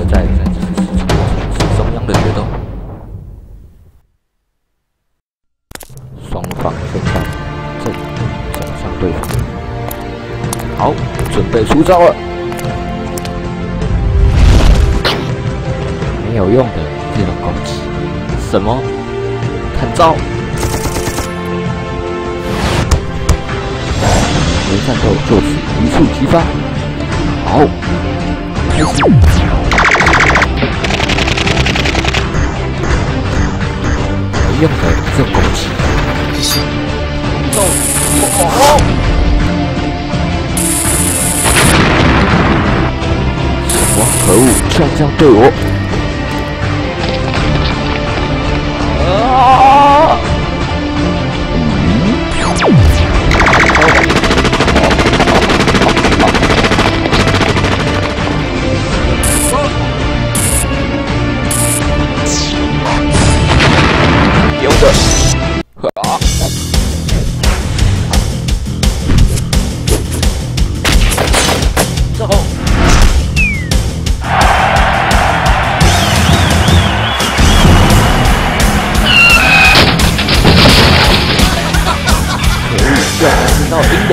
在是中央的决斗，双方分上阵走向对方。好，准备出招了。没有用的这种攻击，什么？看招！战斗就此一触即发。好，开始。没用的这种攻击。好。什么可恶，居然这样对我！啊！用的，啊！之后，可恶，居然能听到音的。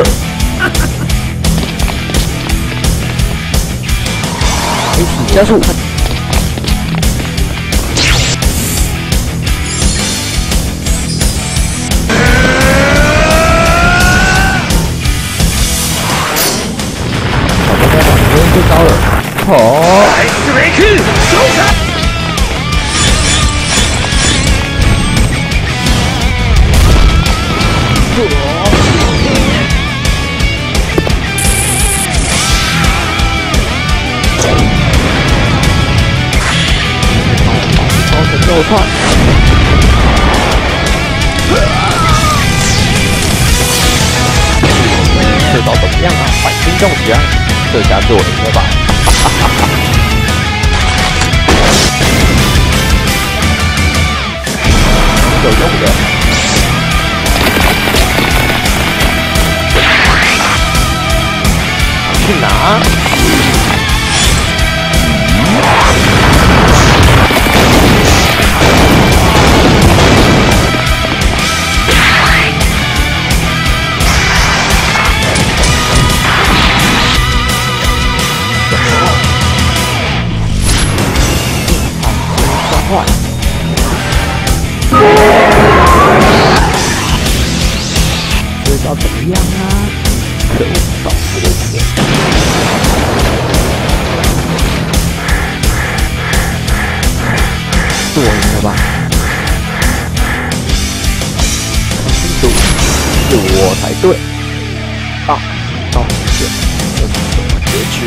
开始加速。最高了，好！超神肉串，这招怎么样啊？百兵中将。这下是我赢了吧？哈哈哈！有用的。去拿。快！这招怎么样啊？可恶，导致了一点。是我赢了吧？清楚，是我才对。啊，道歉，这是什么结局？